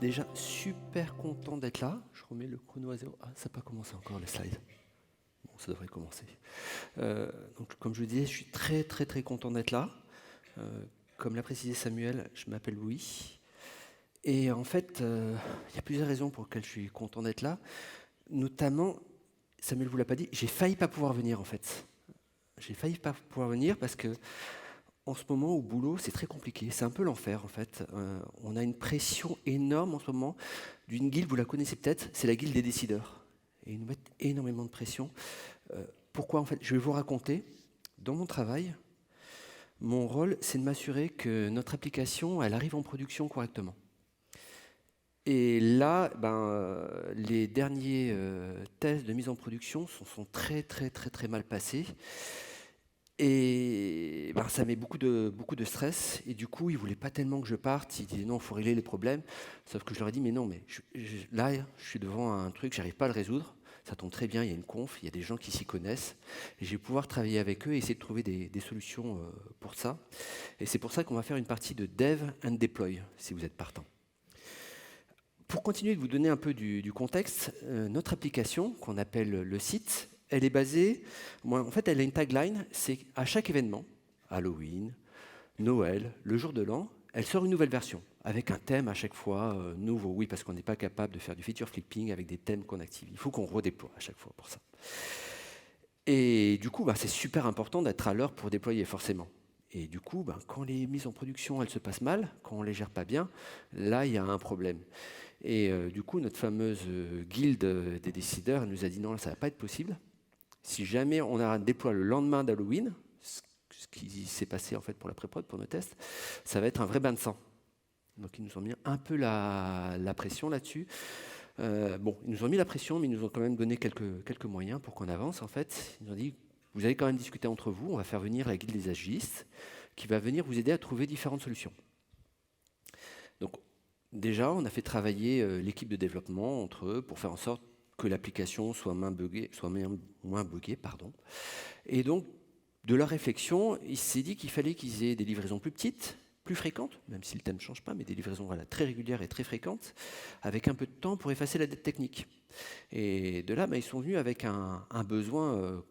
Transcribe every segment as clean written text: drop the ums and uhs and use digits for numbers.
déjà super content d'être là. Je remets le chrono à zéro. Ah, ça n'a pas commencé encore, les slides. Bon, ça devrait commencer. Donc, comme je vous disais, je suis très content d'être là. Comme l'a précisé Samuel, je m'appelle Louis. Et en fait, il y a plusieurs raisons pour lesquelles je suis content d'être là. Notamment, Samuel ne vous l'a pas dit, j'ai failli pas pouvoir venir en fait. J'ai failli pas pouvoir venir parce que en ce moment, au boulot, c'est très compliqué. C'est un peu l'enfer, en fait. On a une pression énorme en ce moment d'une guilde, vous la connaissez peut-être, c'est la guilde des décideurs. Et ils nous mettent énormément de pression. Pourquoi, en fait? Je vais vous raconter. Dans mon travail, mon rôle, c'est de m'assurer que notre application, elle arrive en production correctement. Et là, les derniers tests de mise en production sont très mal passés. Et ça met beaucoup de stress. Et du coup, ils ne voulaient pas tellement que je parte. Ils disaient non, il faut régler les problèmes. Sauf que je leur ai dit, mais non, mais là, je suis devant un truc, je n'arrive pas à le résoudre. Ça tombe très bien, il y a une conf, il y a des gens qui s'y connaissent. Et je vais pouvoir travailler avec eux et essayer de trouver des solutions pour ça. Et c'est pour ça qu'on va faire une partie de Dev and Deploy, si vous êtes partant. Pour continuer de vous donner un peu du contexte, notre application, qu'on appelle le site, elle est basée, en fait, elle a une tagline, c'est à chaque événement, Halloween, Noël, le jour de l'an, elle sort une nouvelle version, avec un thème à chaque fois nouveau. Oui, parce qu'on n'est pas capable de faire du feature flipping avec des thèmes qu'on active. Il faut qu'on redéploie à chaque fois pour ça. Et du coup, c'est super important d'être à l'heure pour déployer, forcément. Et du coup, quand les mises en production, elles se passent mal, quand on ne les gère pas bien, là, il y a un problème. Et du coup, notre fameuse guilde des décideurs, elle nous a dit non, ça ne va pas être possible. Si jamais on a un déploie le lendemain d'Halloween, ce qui s'est passé en fait pour la pré-prod, pour nos tests, ça va être un vrai bain de sang. Donc ils nous ont mis un peu la pression là-dessus. Ils nous ont mis la pression, mais ils nous ont quand même donné quelques moyens pour qu'on avance en fait. Ils nous ont dit, vous allez quand même discuter entre vous, on va faire venir la guilde des agilistes, qui va venir vous aider à trouver différentes solutions. Donc déjà, on a fait travailler l'équipe de développement entre eux pour faire en sorte que l'application soit moins buggée. Et donc, de leur réflexion, il s'est dit qu'il fallait qu'ils aient des livraisons plus petites, plus fréquentes, même si le thème ne change pas, mais des livraisons très régulières et très fréquentes, avec un peu de temps pour effacer la dette technique. Et de là, ils sont venus avec un besoin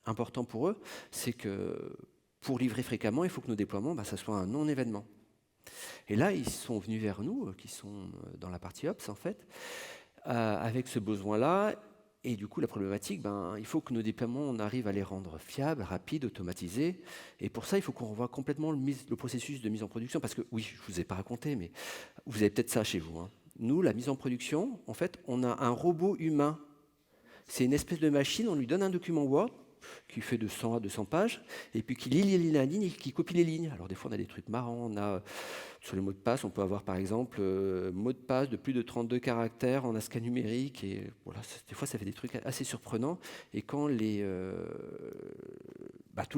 important pour eux, c'est que pour livrer fréquemment, il faut que nos déploiements, ça soit un non-événement. Et là, ils sont venus vers nous, qui sont dans la partie Ops, en fait, avec ce besoin-là. Et du coup, la problématique, il faut que nos déploiements, on arrive à les rendre fiables, rapides, automatisés. Et pour ça, il faut qu'on revoie complètement le processus de mise en production. Parce que, oui, je ne vous ai pas raconté, mais vous avez peut-être ça chez vous. Nous, la mise en production, en fait, on a un robot humain. C'est une espèce de machine, on lui donne un document Word, qui fait de 100 à 200 pages, et puis qui lit la ligne et qui copie les lignes. Alors des fois, on a des trucs marrants. On a, sur les mots de passe, on peut avoir par exemple mot de passe de plus de 32 caractères en ASCII numérique. Et voilà, des fois, ça fait des trucs assez surprenants. Et quand tous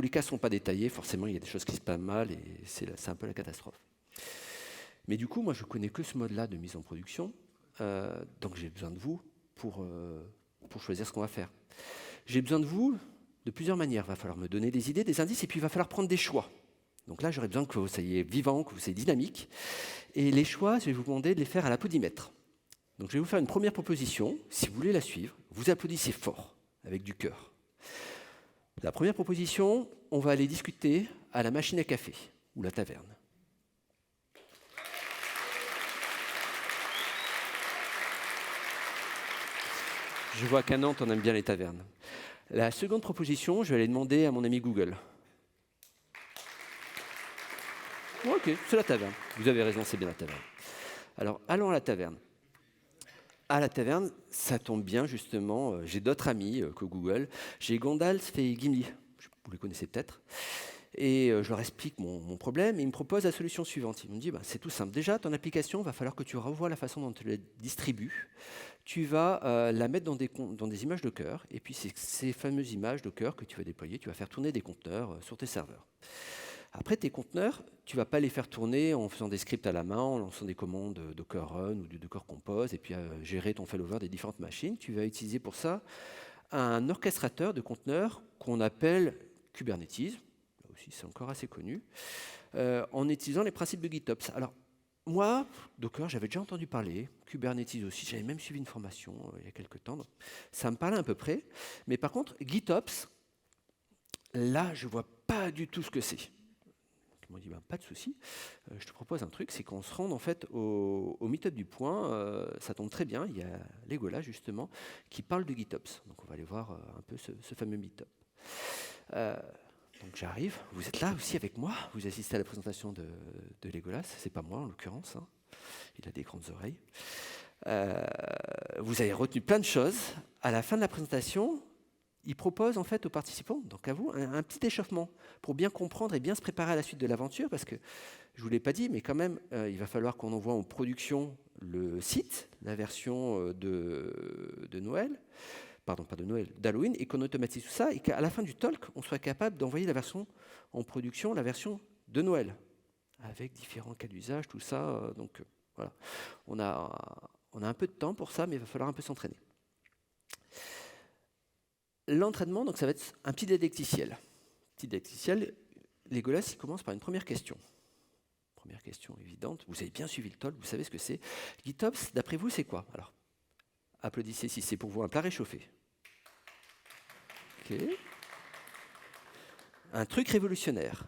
les cas ne sont pas détaillés, forcément, il y a des choses qui se passent mal et c'est un peu la catastrophe. Mais du coup, moi, je ne connais que ce mode-là de mise en production. Donc j'ai besoin de vous pour choisir ce qu'on va faire. J'ai besoin de vous de plusieurs manières. Il va falloir me donner des idées, des indices, et puis il va falloir prendre des choix. Donc là, j'aurais besoin que vous soyez vivant, que vous soyez dynamique. Et les choix, je vais vous demander de les faire à l'applaudimètre. Donc je vais vous faire une première proposition. Si vous voulez la suivre, vous applaudissez fort, avec du cœur. La première proposition, on va aller discuter à la machine à café, ou la taverne. Je vois qu'à Nantes, on aime bien les tavernes. La seconde proposition, je vais aller demander à mon ami Google. Ok, c'est la taverne. Vous avez raison, c'est bien la taverne. Alors, allons à la taverne. À la taverne, ça tombe bien, justement. J'ai d'autres amis que Google. J'ai Gandalf et Gimli. Vous les connaissez peut-être. Et je leur explique mon problème et ils me proposent la solution suivante. Ils me disent, c'est tout simple. Déjà, ton application, il va falloir que tu revoies la façon dont tu la distribues. Tu vas la mettre dans des images Docker. Et puis, c'est ces fameuses images Docker que tu vas déployer. Tu vas faire tourner des conteneurs sur tes serveurs. Après, tes conteneurs, tu ne vas pas les faire tourner en faisant des scripts à la main, en lançant des commandes Docker Run ou du Docker Compose, et puis gérer ton failover des différentes machines. Tu vas utiliser pour ça un orchestrateur de conteneurs qu'on appelle Kubernetes. Là aussi, c'est encore assez connu, en utilisant les principes de GitOps. Alors, moi, Docker, j'avais déjà entendu parler, Kubernetes aussi, j'avais même suivi une formation il y a quelques temps, donc ça me parlait à peu près. Mais par contre, GitOps, là, je ne vois pas du tout ce que c'est. Ils m'ont dit, ben, pas de souci, je te propose un truc, c'est qu'on se rende en fait au Meetup du Point, ça tombe très bien, il y a Legolas justement, qui parle de GitOps. Donc on va aller voir un peu ce fameux Meetup. Donc j'arrive, vous êtes là aussi avec moi, vous assistez à la présentation de Legolas, c'est pas moi en l'occurrence, hein. Il a des grandes oreilles. Vous avez retenu plein de choses. À la fin de la présentation, il propose en fait aux participants, donc à vous, un petit échauffement pour bien comprendre et bien se préparer à la suite de l'aventure, parce que je ne vous l'ai pas dit, mais quand même, il va falloir qu'on envoie en production le site, la version de Noël, pardon, pas de Noël, d'Halloween, et qu'on automatise tout ça, et qu'à la fin du talk, on soit capable d'envoyer la version en production, la version de Noël, avec différents cas d'usage, tout ça. Donc voilà, on a un peu de temps pour ça, mais il va falloir un peu s'entraîner. L'entraînement, donc ça va être un petit didacticiel. Petit didacticiel, Legolas, il commence par une première question. Première question évidente, vous avez bien suivi le talk, vous savez ce que c'est. GitOps, d'après vous, c'est quoi? Alors, applaudissez si c'est pour vous un plat réchauffé. Ok. Un truc révolutionnaire.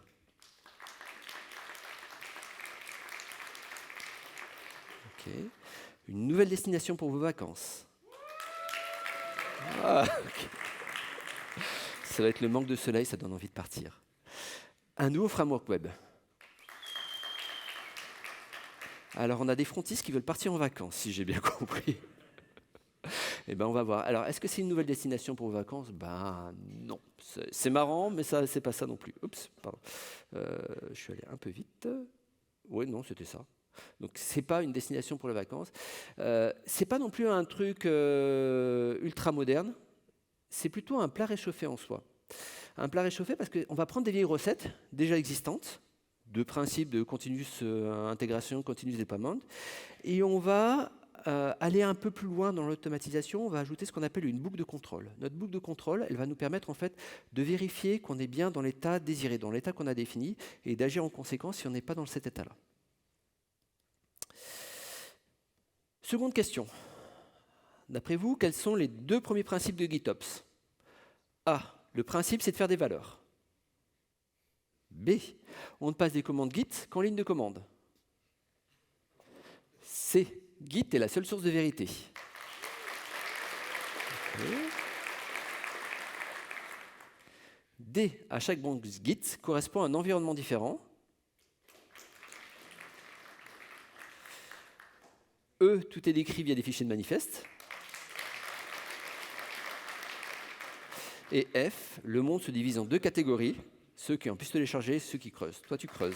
Ok. Une nouvelle destination pour vos vacances. Ah, okay. Ça va être le manque de soleil, ça donne envie de partir. Un nouveau framework web. Alors, on a des frontistes qui veulent partir en vacances, si j'ai bien compris. Eh ben, on va voir. Alors, est-ce que c'est une nouvelle destination pour vos vacances? Ben non. C'est marrant, mais ça, c'est pas ça non plus. Oups, pardon. Je suis allé un peu vite. Oui, non, c'était ça. Donc, c'est pas une destination pour les vacances. C'est pas non plus un truc ultra moderne. C'est plutôt un plat réchauffé en soi. Un plat réchauffé parce qu'on va prendre des vieilles recettes déjà existantes, de principes de continuous intégration, continuous deployment, et on va aller un peu plus loin dans l'automatisation, on va ajouter ce qu'on appelle une boucle de contrôle. Notre boucle de contrôle, elle va nous permettre en fait de vérifier qu'on est bien dans l'état désiré, dans l'état qu'on a défini, et d'agir en conséquence si on n'est pas dans cet état-là. Seconde question. D'après vous, quels sont les deux premiers principes de GitOps? A. Le principe, c'est de faire des valeurs. B. On ne passe des commandes Git qu'en ligne de commande. C. Git est la seule source de vérité. Okay. D. À chaque branche Git correspond à un environnement différent. E. Tout est décrit via des fichiers de manifeste. Et F. Le monde se divise en deux catégories. Ceux qui ont pu se télécharger, ceux qui creusent. Toi, tu creuses.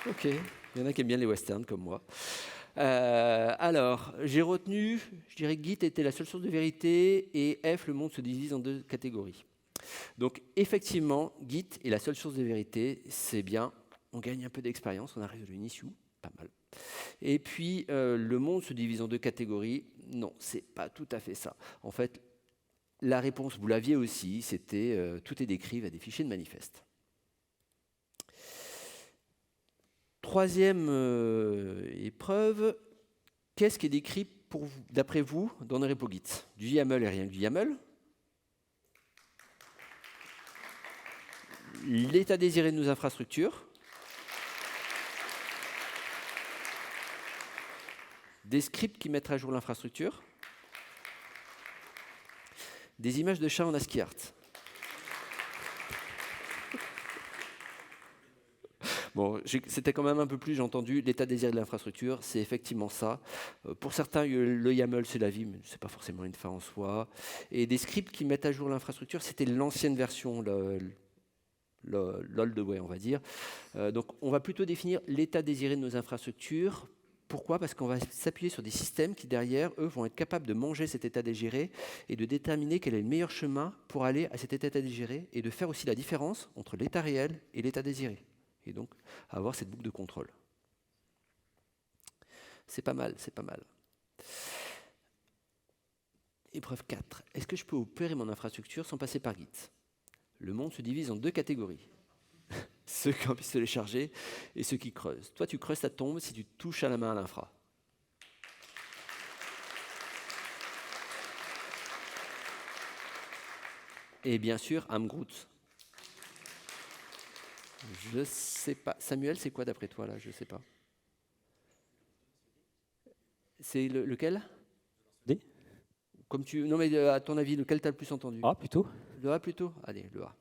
Ok, il y en a qui aiment bien les westerns comme moi. Alors, j'ai retenu, je dirais que Git était la seule source de vérité et F, le monde se divise en deux catégories. Donc, effectivement, Git est la seule source de vérité, c'est bien, on gagne un peu d'expérience, on a résolu une issue, pas mal. Et puis, le monde se divise en deux catégories, non, c'est pas tout à fait ça. En fait, la réponse, vous l'aviez aussi, c'était tout est décrit via des fichiers de manifeste. Troisième épreuve, qu'est-ce qui est décrit d'après vous dans nos repos Git? Du YAML et rien que du YAML. L'état désiré de nos infrastructures. Des scripts qui mettent à jour l'infrastructure. Des images de chats en ASCII art. Bon, c'était quand même un peu plus, j'ai entendu, l'état désiré de l'infrastructure, c'est effectivement ça. Pour certains, le YAML, c'est la vie, mais ce n'est pas forcément une fin en soi. Et des scripts qui mettent à jour l'infrastructure, c'était l'ancienne version, l'old way, on va dire. Donc, on va plutôt définir l'état désiré de nos infrastructures. Pourquoi? Parce qu'on va s'appuyer sur des systèmes qui, derrière, eux, vont être capables de manger cet état désiré et de déterminer quel est le meilleur chemin pour aller à cet état désiré et de faire aussi la différence entre l'état réel et l'état désiré. Et donc, avoir cette boucle de contrôle. C'est pas mal, c'est pas mal. Épreuve 4. Est-ce que je peux opérer mon infrastructure sans passer par Git? Le monde se divise en deux catégories. ceux qui ont pu se télécharger et ceux qui creusent. Toi, tu creuses ta tombe si tu touches à la main à l'infra. Et bien sûr, Amgroot. Je sais pas. Samuel, c'est quoi d'après toi là? Je sais pas. C'est lequel? D. Comme tu. Non mais à ton avis, lequel t'as le plus entendu? A plutôt. Le A plutôt? Allez, le A.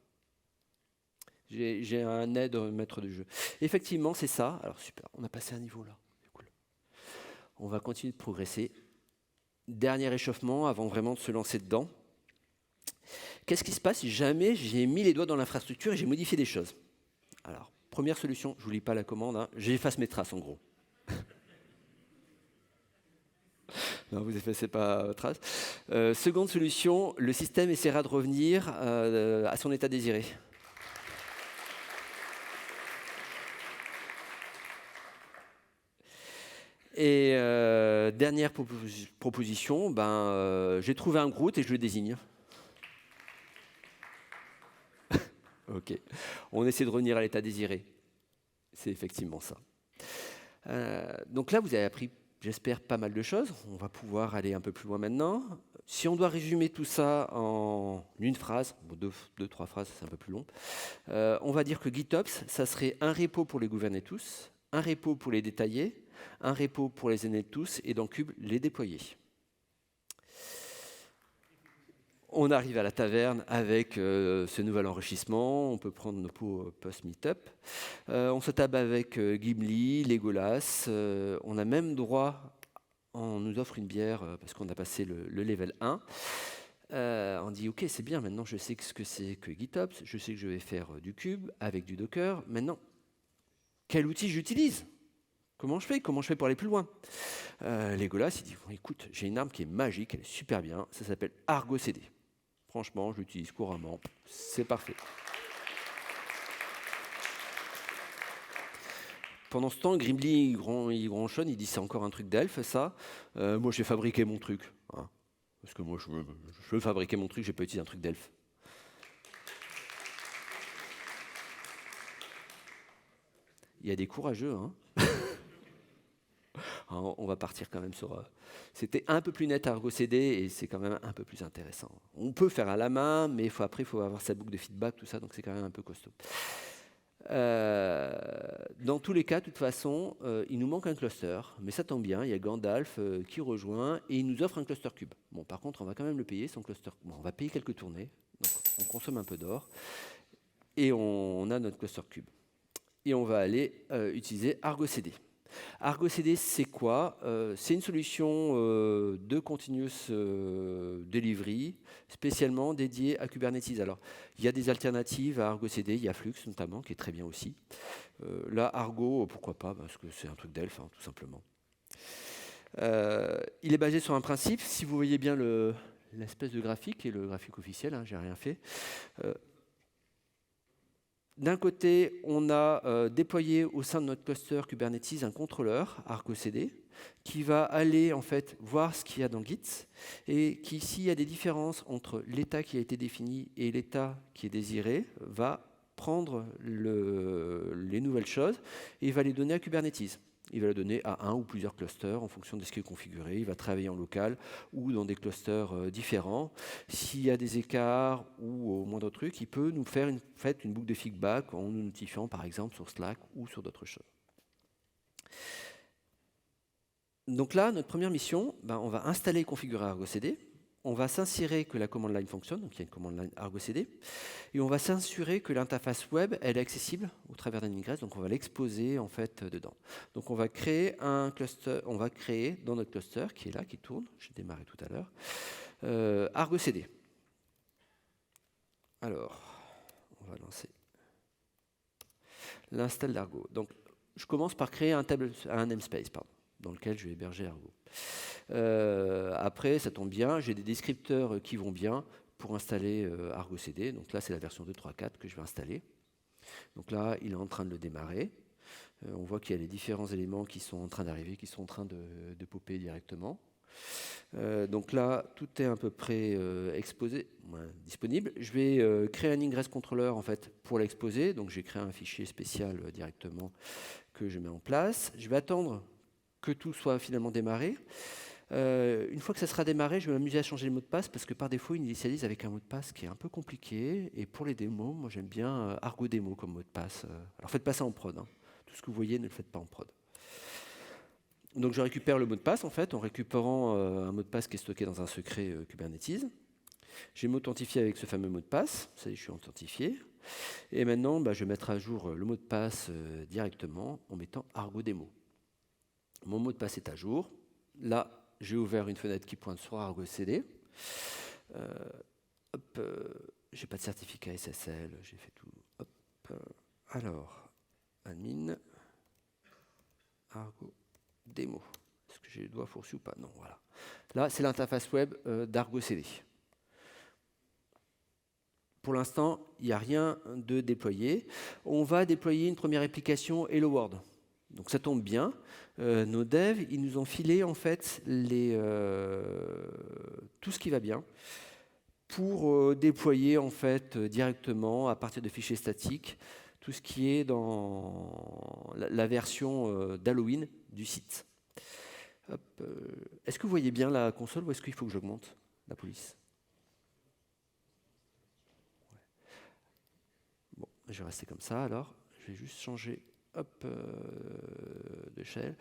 J'ai un aide maître de jeu. Effectivement, c'est ça. Alors super, on a passé un niveau là. C'est cool. On va continuer de progresser. Dernier échauffement avant vraiment de se lancer dedans. Qu'est-ce qui se passe si jamais j'ai mis les doigts dans l'infrastructure et j'ai modifié des choses? Alors, première solution, je ne vous lis pas la commande, hein, j'efface mes traces en gros. Non, vous n'effacez pas vos traces. Seconde solution, le système essaiera de revenir à son état désiré. Et dernière proposition, j'ai trouvé un Groot et je le désigne. Ok, on essaie de revenir à l'état désiré. C'est effectivement ça. Donc là, vous avez appris, j'espère, pas mal de choses. On va pouvoir aller un peu plus loin maintenant. Si on doit résumer tout ça en une phrase, bon, deux, trois phrases, c'est un peu plus long, on va dire que GitOps, ça serait un repo pour les gouverner tous, un repo pour les détailler, un repo pour les aider tous, et dans Cube, les déployer. On arrive à la taverne avec ce nouvel enrichissement. On peut prendre nos pots post-meetup. On se tape avec Gimli, Legolas. On a même droit, on nous offre une bière parce qu'on a passé le level 1. On dit ok, c'est bien, maintenant je sais ce que c'est que GitOps, je sais que je vais faire du cube avec du Docker. Maintenant, quel outil j'utilise? Comment je fais pour aller plus loin? Legolas, il dit bon, écoute, j'ai une arme qui est magique, elle est super bien, ça s'appelle Argo CD. Franchement, je l'utilise couramment, c'est parfait. Pendant ce temps, Gimli, il ronchonne, il dit c'est encore un truc d'elfe, ça. Moi, j'ai fabriqué mon truc. Hein. Parce que moi, je veux fabriquer mon truc, j'ai pas utilisé un truc d'elfe. Il y a des courageux, hein. On va partir quand même sur... C'était un peu plus net à Argo CD et c'est quand même un peu plus intéressant. On peut faire à la main, mais après, il faut avoir sa boucle de feedback, tout ça, donc c'est quand même un peu costaud. Dans tous les cas, de toute façon, il nous manque un cluster, mais ça tombe bien, il y a Gandalf qui rejoint et il nous offre un cluster cube. Bon, par contre, on va quand même le payer, son cluster. Bon, on va payer quelques tournées, donc on consomme un peu d'or et on a notre cluster cube. Et on va aller utiliser Argo CD. Argo CD, c'est quoi? C'est une solution de continuous delivery spécialement dédiée à Kubernetes. Alors, il y a des alternatives à Argo CD, il y a Flux notamment, qui est très bien aussi. Là, Argo, pourquoi pas? Parce que c'est un truc d'elfe, hein, tout simplement. Il est basé sur un principe. Si vous voyez bien l'espèce de graphique, et le graphique officiel, hein, j'ai rien fait. D'un côté, on a déployé au sein de notre cluster Kubernetes un contrôleur Argo CD qui va aller en fait voir ce qu'il y a dans Git et qui, s'il y a des différences entre l'état qui a été défini et l'état qui est désiré, va prendre les nouvelles choses et va les donner à Kubernetes. Il va le donner à un ou plusieurs clusters en fonction de ce qui est configuré. Il va travailler en local ou dans des clusters différents. S'il y a des écarts ou au moindre truc, il peut nous faire une boucle de feedback en nous notifiant par exemple sur Slack ou sur d'autres choses. Donc là, notre première mission, on va installer et configurer Argo CD. On va s'assurer que la command line fonctionne, donc il y a une command line Argo CD, et on va s'assurer que l'interface web elle est accessible au travers d'un ingress, donc on va l'exposer en fait dedans. Donc on va créer un cluster, on va créer dans notre cluster qui est là, qui tourne, j'ai démarré tout à l'heure, Argo CD. Alors, on va lancer l'install d'Argo. Donc je commence par créer un namespace, dans lequel je vais héberger Argo. Après, ça tombe bien, j'ai des descripteurs qui vont bien pour installer Argo CD. Donc là, c'est la version 2.3.4 que je vais installer. Donc là, il est en train de le démarrer. On voit qu'il y a les différents éléments qui sont en train d'arriver, qui sont en train de popper directement. Donc là, tout est à peu près exposé, disponible. Je vais créer un ingress controller en fait pour l'exposer. Donc j'ai créé un fichier spécial directement que je mets en place. Je vais attendre que tout soit finalement démarré. Une fois que ça sera démarré, je vais m'amuser à changer le mot de passe parce que par défaut, il initialise avec un mot de passe qui est un peu compliqué. Et pour les démos, moi j'aime bien Argo Démo comme mot de passe. Alors faites pas ça en prod. Hein. Tout ce que vous voyez, ne le faites pas en prod. Donc je récupère le mot de passe en fait en récupérant un mot de passe qui est stocké dans un secret Kubernetes. Je vais m'authentifier avec ce fameux mot de passe. Ça y est, je suis authentifié. Et maintenant, je vais mettre à jour le mot de passe directement en mettant Argo Démo. Mon mot de passe est à jour. Là, j'ai ouvert une fenêtre qui pointe sur Argo CD. J'ai pas de certificat SSL, j'ai fait tout. Alors, admin, Argo Démo. Est-ce que j'ai le doigt fourchu ou pas? Non, voilà. Là, c'est l'interface web d'Argo CD. Pour l'instant, il n'y a rien de déployé. On va déployer une première application Hello World. Donc ça tombe bien. Nos devs, ils nous ont filé en fait tout ce qui va bien pour déployer en fait directement à partir de fichiers statiques tout ce qui est dans la version d'Halloween du site. Est-ce que vous voyez bien la console ou est-ce qu'il faut que j'augmente la police? Bon, je vais rester comme ça alors. Je vais juste changer d'échelle.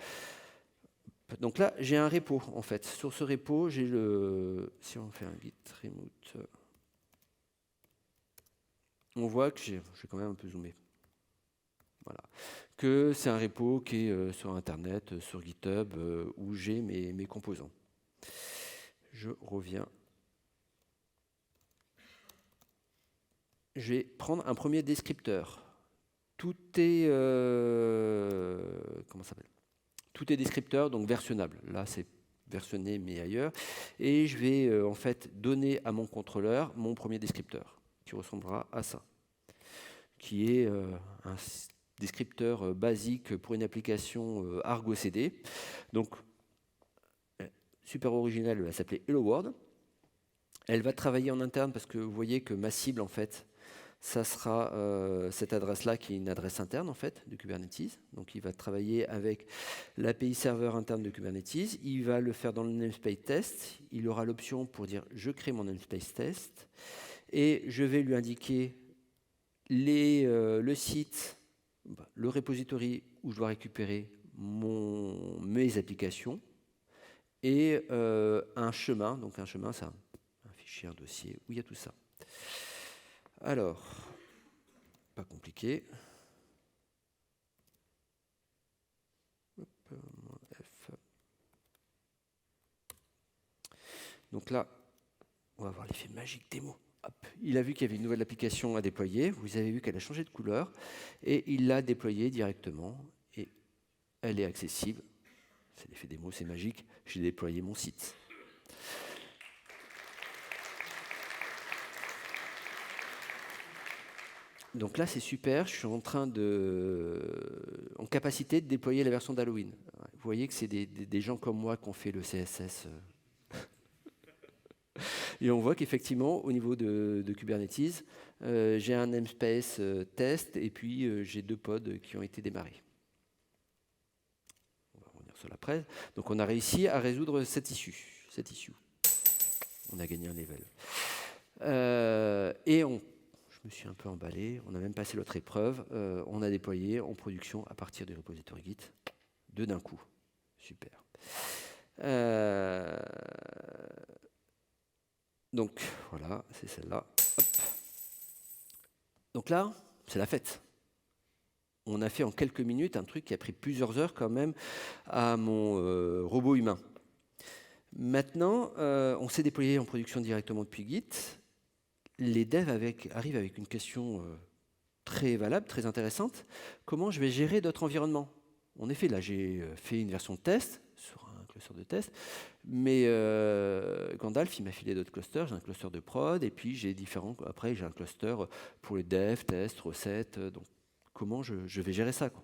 Donc là, j'ai un repo en fait. Sur ce repo, j'ai le. Si on fait un git remote, on voit que j'ai quand même un peu zoomé. Voilà. Que c'est un repo qui est sur Internet, sur GitHub, où j'ai mes composants. Je reviens. Je vais prendre un premier descripteur. Tout est comment ça s'appelle? Tout est descripteur, donc versionnable. Là, c'est versionné, mais ailleurs. Et je vais en fait donner à mon contrôleur mon premier descripteur, qui ressemblera à ça, qui est un descripteur basique pour une application Argo CD. Donc, super originale, elle va s'appeler Hello World. Elle va travailler en interne parce que vous voyez que ma cible, en fait, ça sera cette adresse-là qui est une adresse interne en fait de Kubernetes. Donc il va travailler avec l'API serveur interne de Kubernetes. Il va le faire dans le namespace test. Il aura l'option pour dire je crée mon namespace test et je vais lui indiquer le site, le repository où je dois récupérer mes applications et un chemin. Donc un chemin, c'est un fichier, un dossier où il y a tout ça. Alors, pas compliqué. F. Donc là, on va voir l'effet magique des mots. Hop. Il a vu qu'il y avait une nouvelle application à déployer. Vous avez vu qu'elle a changé de couleur. Et il l'a déployée directement. Et elle est accessible. C'est l'effet des mots, c'est magique. J'ai déployé mon site. Donc là, c'est super. Je suis en capacité de déployer la version d'Halloween. Vous voyez que c'est des gens comme moi qui ont fait le CSS. Et on voit qu'effectivement, au niveau de Kubernetes, j'ai un namespace test et puis j'ai 2 pods qui ont été démarrés. On va revenir sur l'après. Donc on a réussi à résoudre cette issue. On a gagné un level. Je me suis un peu emballé, on a même passé l'autre épreuve, on a déployé en production à partir du repository Git, 2 d'un coup. Super. Donc voilà, c'est celle-là. Hop. Donc là, c'est la fête. On a fait en quelques minutes un truc qui a pris plusieurs heures quand même à mon robot humain. Maintenant, on s'est déployé en production directement depuis Git. Les devs arrivent avec une question très valable, très intéressante. Comment je vais gérer d'autres environnements? En effet, là, j'ai fait une version de test sur un cluster de test, mais Gandalf, il m'a filé d'autres clusters. J'ai un cluster de prod, et puis après, j'ai un cluster pour les dev, test, recettes. Donc, comment je vais gérer ça, quoi?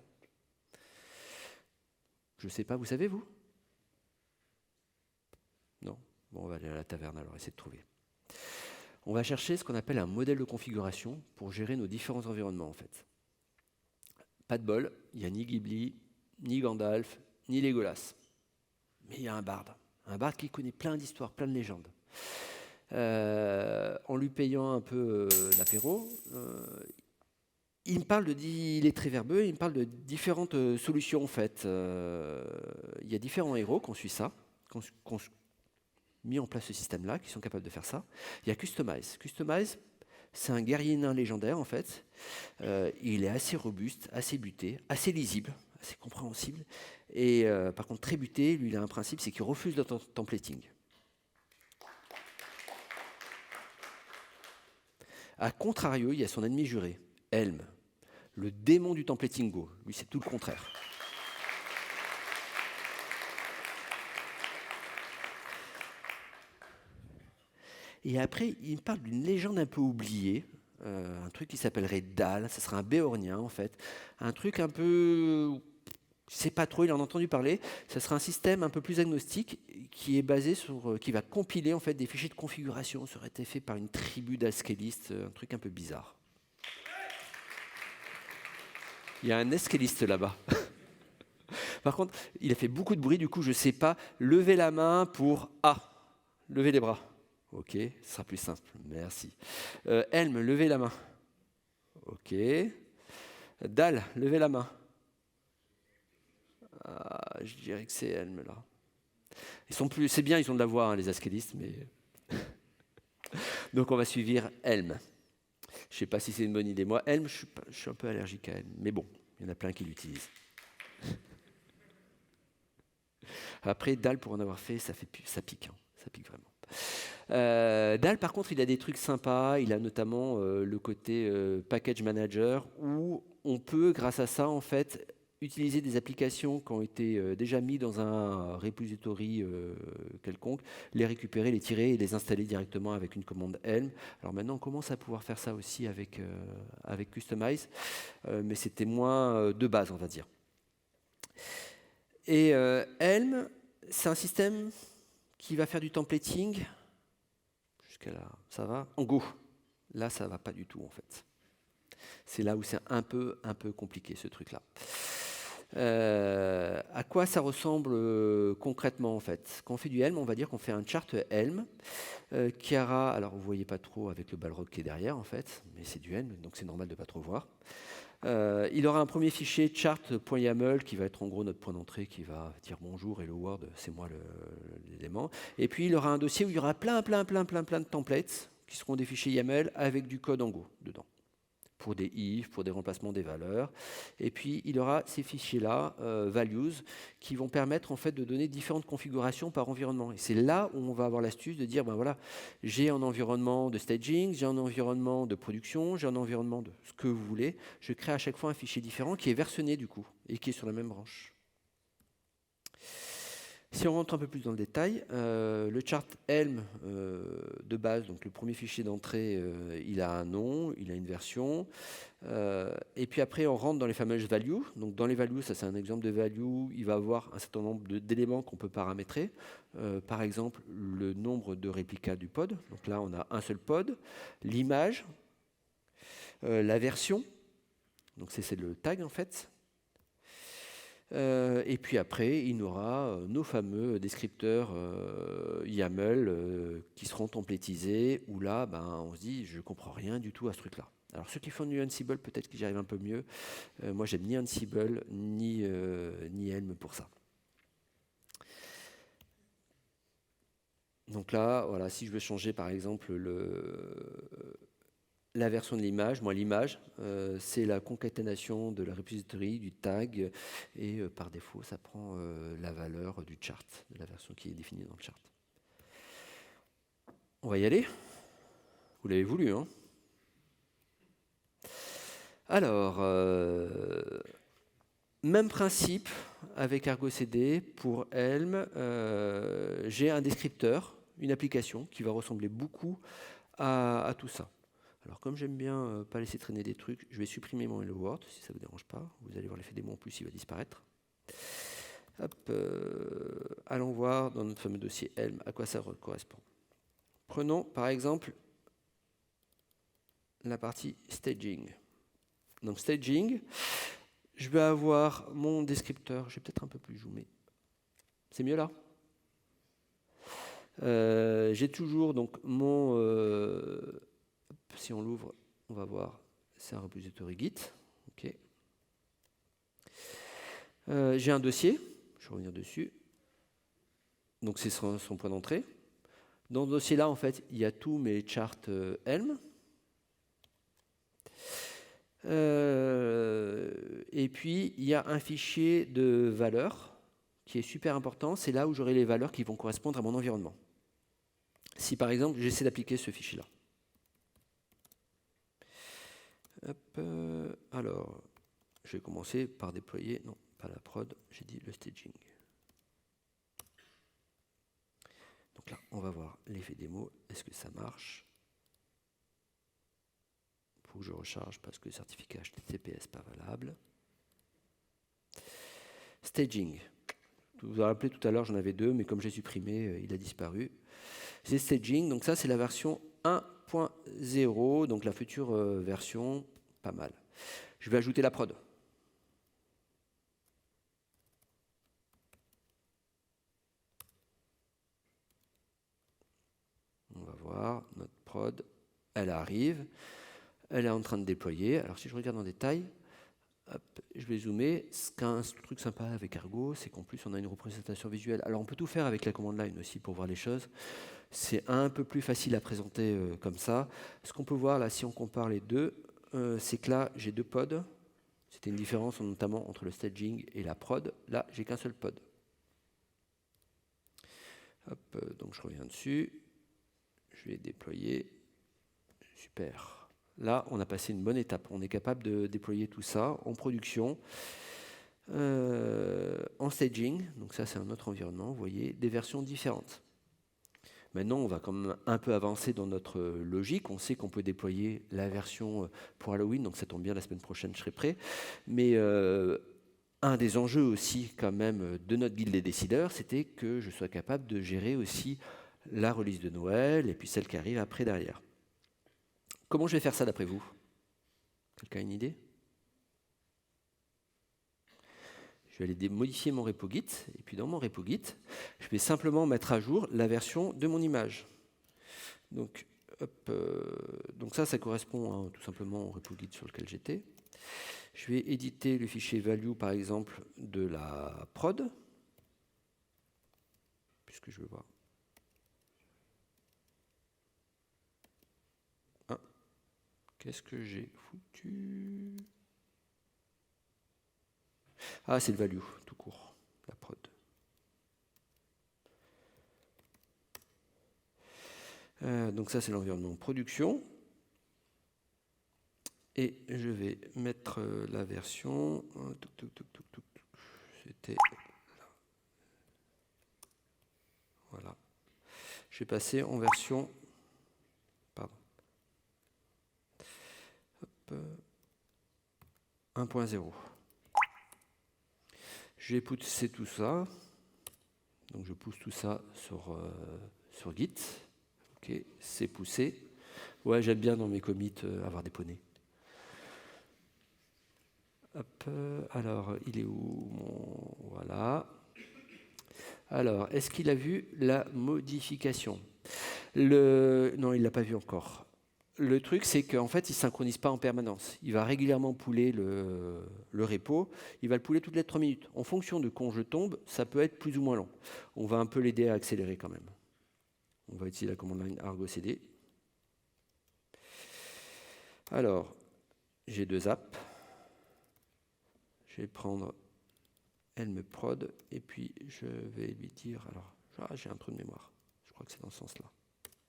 Je ne sais pas, vous savez, vous? Bon, on va aller à la taverne alors, essayer de trouver. On va chercher ce qu'on appelle un modèle de configuration pour gérer nos différents environnements en fait. Pas de bol, il n'y a ni Ghibli, ni Gandalf, ni Legolas. Mais il y a un barde qui connaît plein d'histoires, plein de légendes. En lui payant un peu l'apéro, il est très verbeux, il me parle de différentes solutions en fait. Il y a différents héros qui ont suivi ça, qui ont mis en place ce système-là, qui sont capables de faire ça. Il y a Customize. Customize, c'est un guerrier nain légendaire en fait. Il est assez robuste, assez buté, assez lisible, assez compréhensible. Et par contre très buté, lui il a un principe, c'est qu'il refuse le templating. A contrario, il y a son ennemi juré, Helm, le démon du templating Go. Lui c'est tout le contraire. Et après, il me parle d'une légende un peu oubliée, un truc qui s'appellerait Dal, ça serait un béornien en fait, un truc un peu, je sais pas trop, il en a entendu parler, ça serait un système un peu plus agnostique qui est basé sur, qui va compiler en fait des fichiers de configuration, ça aurait été fait par une tribu d'askélistes, un truc un peu bizarre. Il y a un escaliste là-bas. Par contre, il a fait beaucoup de bruit, du coup je sais pas, levez la main pour A, levez les bras. Ok, ce sera plus simple, merci. Helm, levez la main. Ok. Dal, levez la main. Ah, je dirais que c'est Helm là. C'est bien, ils ont de la voix, hein, les askélistes, mais. Donc on va suivre Helm. Je ne sais pas si c'est une bonne idée. Moi, Helm, je suis un peu allergique à Helm, mais bon, il y en a plein qui l'utilisent. Après, Dal, pour en avoir fait, ça pique, hein, ça pique vraiment. Dal, par contre, il a des trucs sympas. Il a notamment le côté package manager où on peut, grâce à ça, en fait, utiliser des applications qui ont été déjà mises dans un repository quelconque, les récupérer, les tirer et les installer directement avec une commande Helm. Alors maintenant, on commence à pouvoir faire ça aussi avec Customize, mais c'était moins de base, on va dire. Et Helm, c'est un système qui va faire du templating. Jusqu'à là, ça va. En Go, là, ça va pas du tout en fait. C'est là où c'est un peu compliqué ce truc-là. À quoi ça ressemble concrètement en fait? Quand on fait du Helm, on va dire qu'on fait un chart Helm qui aura, alors vous voyez pas trop avec le balrog qui est derrière en fait, mais c'est du Helm, donc c'est normal de pas trop voir. Il aura un premier fichier chart.yaml qui va être en gros notre point d'entrée qui va dire bonjour, hello world, c'est moi l'élément. Et puis il aura un dossier où il y aura plein de templates qui seront des fichiers YAML avec du code en Go dedans, pour des if, pour des remplacements des valeurs. Et puis il aura ces fichiers-là, values, qui vont permettre en fait de donner différentes configurations par environnement. Et c'est là où on va avoir l'astuce de dire, ben voilà, j'ai un environnement de staging, j'ai un environnement de production, j'ai un environnement de ce que vous voulez. Je crée à chaque fois un fichier différent qui est versionné du coup et qui est sur la même branche. Si on rentre un peu plus dans le détail, le chart Helm de base, donc le premier fichier d'entrée, il a un nom, il a une version. Et puis après, on rentre dans les fameuses values. Donc dans les values, ça c'est un exemple de value. Il va avoir un certain nombre d'éléments qu'on peut paramétrer. Par exemple, le nombre de réplicas du pod. Donc là, on a un seul pod. L'image, la version. Donc c'est le tag en fait. Et puis après, il y aura nos fameux descripteurs YAML qui seront templétisés, où là, on se dit, je ne comprends rien du tout à ce truc-là. Alors ceux qui font du Ansible, peut-être qu'ils y arrivent un peu mieux. Moi, j'aime ni Ansible, ni Helm pour ça. Donc là, voilà, si je veux changer par exemple la version de l'image, moi l'image, c'est la concaténation de la repository, du tag, et par défaut, ça prend la valeur du chart, de la version qui est définie dans le chart. On va y aller? Vous l'avez voulu, hein? Alors, même principe avec Argo CD pour Helm, j'ai un descripteur, une application qui va ressembler beaucoup à tout ça. Alors comme j'aime bien pas laisser traîner des trucs, je vais supprimer mon Hello World si ça ne vous dérange pas. Vous allez voir l'effet démon en plus, il va disparaître. Hop, allons voir dans notre fameux dossier Helm à quoi ça correspond. Prenons par exemple la partie staging. Donc staging, je vais avoir mon descripteur, je vais peut-être un peu plus zoomer. C'est mieux là? J'ai toujours donc mon... si on l'ouvre, on va voir, c'est un repository Git. Okay. J'ai un dossier, je vais revenir dessus. Donc c'est son point d'entrée. Dans ce dossier-là, en fait, il y a tous mes charts Helm. Et puis, il y a un fichier de valeurs qui est super important. C'est là où j'aurai les valeurs qui vont correspondre à mon environnement. Si, par exemple, j'essaie d'appliquer ce fichier-là. Alors, je vais commencer par déployer... Non, pas la prod, j'ai dit le staging. Donc là, on va voir l'effet démo. Est-ce que ça marche? Il faut que je recharge parce que le certificat HTTPS pas valable. Staging. Vous vous rappelez tout à l'heure, j'en avais deux, mais comme j'ai supprimé, il a disparu. C'est staging, donc ça c'est la version 1.0, donc la future version, pas mal. Je vais ajouter la prod. On va voir, notre prod, elle arrive, elle est en train de déployer. Alors si je regarde en détail, hop, je vais zoomer. Un truc sympa avec Argo, c'est qu'en plus on a une représentation visuelle. Alors on peut tout faire avec la command line aussi pour voir les choses. C'est un peu plus facile à présenter comme ça. Ce qu'on peut voir là, si on compare les deux, c'est que là j'ai deux pods. C'était une différence notamment entre le staging et la prod. Là, j'ai qu'un seul pod. Hop, donc je reviens dessus. Je vais déployer. Super. Là, on a passé une bonne étape. On est capable de déployer tout ça en production, en staging. Donc ça, c'est un autre environnement. Vous voyez, des versions différentes. Maintenant, on va quand même un peu avancer dans notre logique. On sait qu'on peut déployer la version pour Halloween, donc ça tombe bien, la semaine prochaine, je serai prêt. Mais un des enjeux aussi, quand même, de notre guilde des décideurs, c'était que je sois capable de gérer aussi la release de Noël et puis celle qui arrive après derrière. Comment je vais faire ça d'après vous? Quelqu'un a une idée? Je vais aller modifier mon repo Git, et puis dans mon repo Git, je vais simplement mettre à jour la version de mon image. Donc, hop, donc ça correspond tout simplement au repo Git sur lequel j'étais. Je vais éditer le fichier value, par exemple, de la prod, puisque je veux voir. Ah, qu'est-ce que j'ai foutu? Ah, c'est le value, tout court, la prod. Donc ça, c'est l'environnement production. Et je vais mettre la version... C'était... Voilà. Je vais passer en version... Pardon. 1.0. Je vais pousser tout ça. Donc je pousse tout ça sur Git. Ok, c'est poussé. Ouais, j'aime bien dans mes commits avoir des poneys. Hop, alors, il est où Voilà. Alors, est-ce qu'il a vu la modification? Non, il ne l'a pas vu encore. Le truc, c'est qu'en fait, il ne synchronise pas en permanence. Il va régulièrement pouler le repo. Il va le pouler toutes les 3 minutes. En fonction de quand je tombe, ça peut être plus ou moins long. On va un peu l'aider à accélérer quand même. On va utiliser la commande line argo cd. Alors, j'ai 2 apps. Je vais prendre Helm prod et puis je vais lui dire... Alors, j'ai un trou de mémoire. Je crois que c'est dans ce sens-là.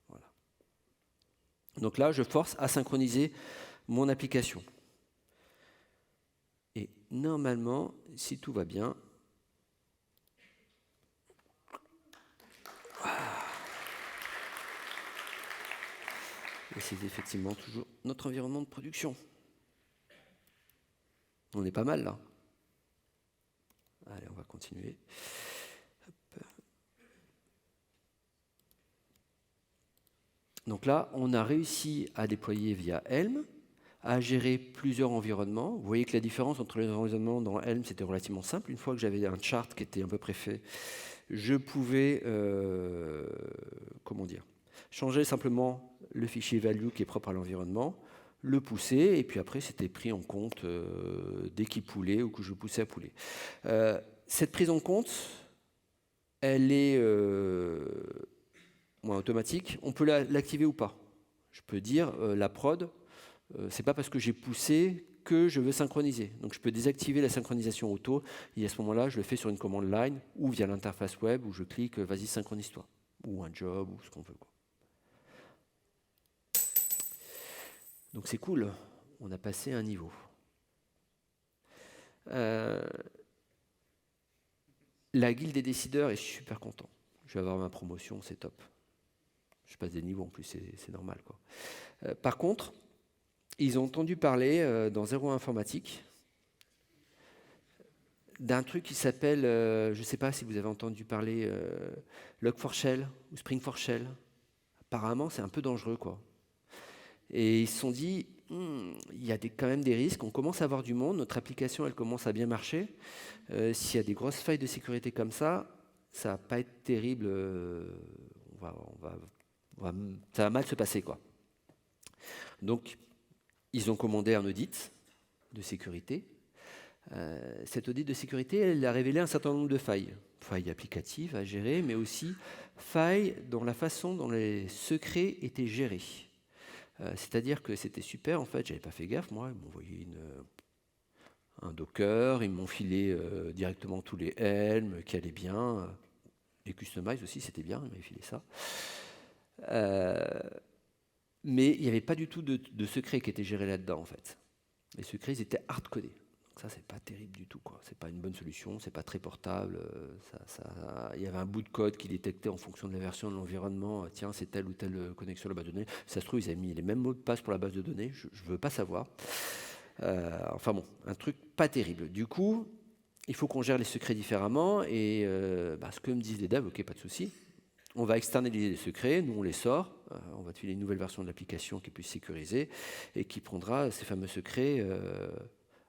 Voilà. Donc là, je force à synchroniser mon application. Et normalement, si tout va bien, et c'est effectivement toujours notre environnement de production. On est pas mal là. Allez, on va continuer. continuer. Hop. Donc là, on a réussi à déployer via Helm, à gérer plusieurs environnements. Vous voyez que la différence entre les environnements dans Helm, c'était relativement simple. Une fois que j'avais un chart qui était à peu près fait, je pouvais changer simplement le fichier value qui est propre à l'environnement, le pousser, et puis après, c'était pris en compte dès qu'il poulait ou que je poussais à pouler. Cette prise en compte, elle est automatique. On peut l'activer ou pas. Je peux dire la prod, c'est pas parce que j'ai poussé que je veux synchroniser. Donc je peux désactiver la synchronisation auto et à ce moment-là, je le fais sur une commande line ou via l'interface web où je clique vas-y synchronise-toi ou un job ou ce qu'on veut. Donc c'est cool, on a passé un niveau. La guilde des décideurs est super content. Je vais avoir ma promotion, c'est top. Je passe des niveaux en plus, c'est normal, quoi. Par contre, ils ont entendu parler dans 01 Informatique d'un truc qui s'appelle, je ne sais pas si vous avez entendu parler, Log4Shell ou Spring4Shell. Apparemment, c'est un peu dangereux, quoi. Et ils se sont dit, il y a quand même des risques, on commence à avoir du monde, notre application, elle commence à bien marcher. S'il y a des grosses failles de sécurité comme ça va pas être terrible, ça va mal se passer, quoi. Donc, ils ont commandé un audit de sécurité. Cet audit de sécurité, elle a révélé un certain nombre de failles. Failles applicatives à gérer, mais aussi failles dans la façon dont les secrets étaient gérés. C'est-à-dire que c'était super, en fait, j'avais pas fait gaffe, moi, ils m'ont envoyé un Docker, ils m'ont filé directement tous les Helm qui allaient bien. Les Kustomize aussi, c'était bien, ils m'avaient filé ça. Mais il n'y avait pas du tout de secrets qui étaient gérés là-dedans, en fait. Les secrets, ils étaient hard-codés. Donc ça, c'est pas terrible du tout, quoi. C'est pas une bonne solution, c'est pas très portable. Il y avait un bout de code qui détectait en fonction de la version de l'environnement, tiens, c'est telle ou telle connexion à la base de données. Ça se trouve, ils avaient mis les mêmes mots de passe pour la base de données, je ne veux pas savoir. Enfin bon, un truc pas terrible. Du coup, il faut qu'on gère les secrets différemment, et ce que me disent les devs, ok, pas de souci. On va externaliser les secrets, nous on les sort, on va te filer une nouvelle version de l'application qui est plus sécurisée et qui prendra ces fameux secrets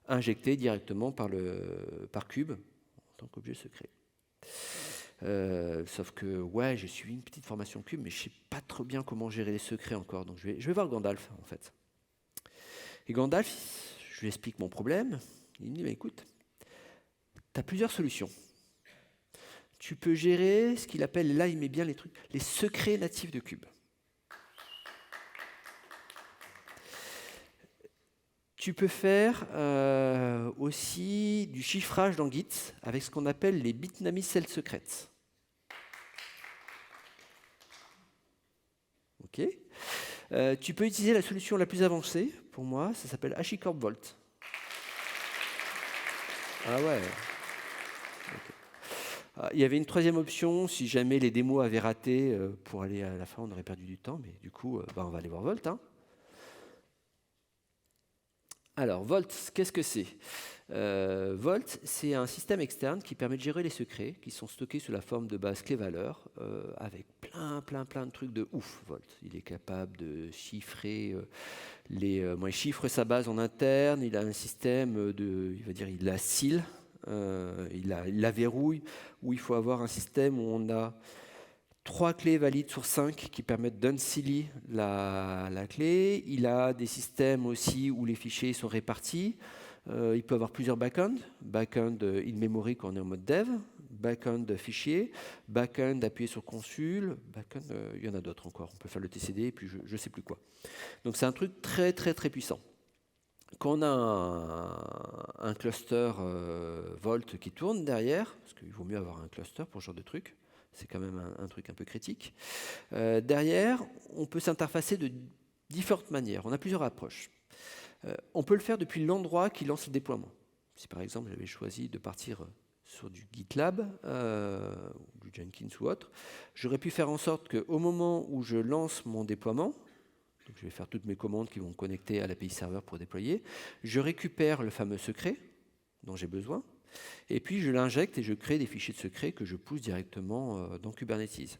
injectés directement par Cube en tant qu'objet secret. Sauf que j'ai suivi une petite formation Cube, mais je ne sais pas trop bien comment gérer les secrets encore, donc je vais voir Gandalf en fait. Et Gandalf, je lui explique mon problème, il me dit écoute, tu as plusieurs solutions. Tu peux gérer ce qu'il appelle, là il met bien les trucs, les secrets natifs de Cube. Tu peux faire aussi du chiffrage dans Git avec ce qu'on appelle les Bitnami Cell Secrets. Ok. Tu peux utiliser la solution la plus avancée, pour moi, ça s'appelle HashiCorp Vault. Ah ouais. Il y avait une troisième option, si jamais les démos avaient raté, pour aller à la fin, on aurait perdu du temps, mais du coup, on va aller voir Vault. Hein. Alors, Vault, qu'est-ce que c'est ? Vault, c'est un système externe qui permet de gérer les secrets qui sont stockés sous la forme de bases clés-valeurs, avec plein de trucs de ouf, Vault. Il est capable de chiffrer il chiffre sa base en interne, il a un système il la scelle, il la verrouille, où il faut avoir un système où on a 3 clés valides sur 5 qui permettent d'unsealer la clé. Il a des systèmes aussi où les fichiers sont répartis. Il peut avoir plusieurs back-end in memory quand on est en mode dev, back-end fichier, back-end appuyé sur consul, back-end, il y en a d'autres encore. On peut faire le TCD et puis je ne sais plus quoi. Donc c'est un truc très très puissant. Quand on a un cluster Volt qui tourne derrière, parce qu'il vaut mieux avoir un cluster pour ce genre de truc, c'est quand même un truc un peu critique. Derrière, on peut s'interfacer de différentes manières. On a plusieurs approches. On peut le faire depuis l'endroit qui lance le déploiement. Si par exemple j'avais choisi de partir sur du GitLab, du Jenkins ou autre, j'aurais pu faire en sorte qu'au moment où je lance mon déploiement, donc je vais faire toutes mes commandes qui vont me connecter à l'API serveur pour déployer, je récupère le fameux secret dont j'ai besoin, Et puis je l'injecte et je crée des fichiers de secret que je pousse directement dans Kubernetes.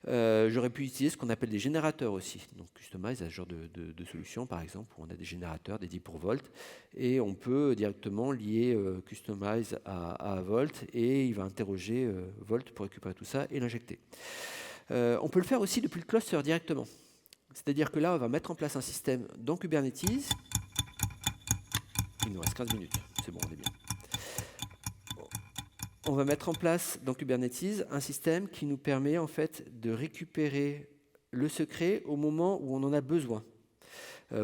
J'aurais pu utiliser ce qu'on appelle des générateurs aussi. Donc Kustomize a ce genre de solution, par exemple, où on a des générateurs dédiés pour Volt, et on peut directement lier Kustomize à Volt, et il va interroger Volt pour récupérer tout ça et l'injecter. On peut le faire aussi depuis le cluster directement. C'est-à-dire que là, on va mettre en place un système dans Kubernetes. Il nous reste 15 minutes, c'est bon, on est bien. On va mettre en place dans Kubernetes un système qui nous permet en fait de récupérer le secret au moment où on en a besoin.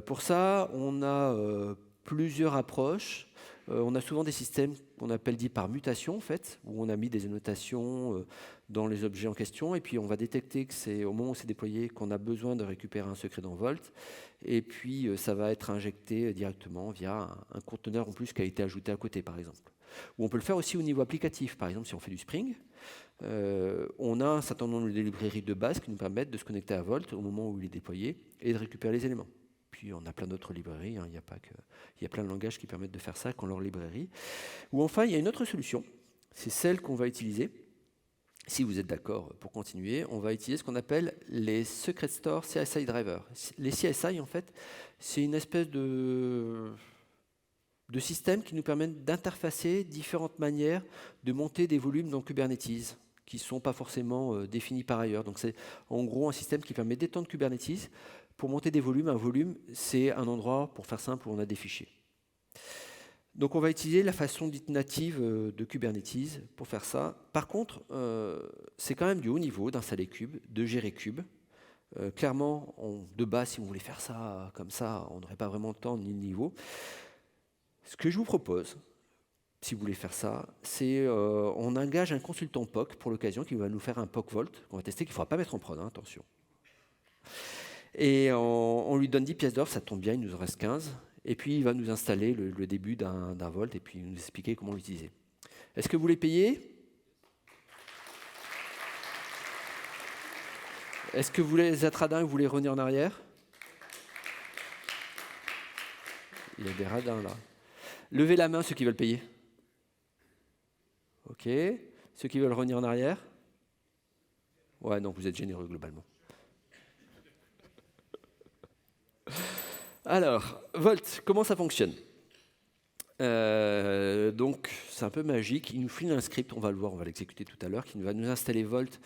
Pour ça, on a plusieurs approches. On a souvent des systèmes qu'on appelle dits par mutation, en fait, où on a mis des annotations dans les objets en question, et puis on va détecter que c'est au moment où c'est déployé qu'on a besoin de récupérer un secret dans Volt, et puis ça va être injecté directement via un conteneur en plus qui a été ajouté à côté, par exemple. Ou on peut le faire aussi au niveau applicatif. Par exemple, si on fait du Spring, on a un certain nombre de librairies de base qui nous permettent de se connecter à Volt au moment où il est déployé et de récupérer les éléments. Puis on a plein d'autres librairies, hein. Il y a plein de langages qui permettent de faire ça dans leur librairie. Ou enfin, il y a une autre solution, c'est celle qu'on va utiliser. Si vous êtes d'accord pour continuer, on va utiliser ce qu'on appelle les Secret Store CSI Drivers. Les CSI, en fait, c'est une espèce de systèmes qui nous permettent d'interfacer différentes manières de monter des volumes dans Kubernetes qui ne sont pas forcément définis par ailleurs. Donc c'est en gros un système qui permet d'étendre Kubernetes pour monter des volumes. Un volume, c'est un endroit, pour faire simple, où on a des fichiers. Donc on va utiliser la façon dite native de Kubernetes pour faire ça. Par contre, c'est quand même du haut niveau d'installer Kube, de gérer Kube. Clairement, de base, si vous voulez faire ça comme ça, on n'aurait pas vraiment le temps ni le niveau. Ce que je vous propose, si vous voulez faire ça, c'est on engage un consultant POC pour l'occasion qui va nous faire un POC Volt qu'on va tester, qu'il ne faudra pas mettre en prod, hein, attention. Et on lui donne 10 pièces d'or, ça tombe bien, il nous en reste 15. Et puis il va nous installer le début d'un Volt et puis nous expliquer comment l'utiliser. Est-ce que vous voulez payer? Est-ce que vous voulez être radin et vous voulez revenir en arrière? Il y a des radins là. Levez la main ceux qui veulent payer. Ok. Ceux qui veulent revenir en arrière? Ouais, non, vous êtes généreux globalement. Alors, Volt, comment ça fonctionne? Donc, c'est un peu magique. Il nous file un script, on va le voir, on va l'exécuter tout à l'heure, qui va nous installer Volt.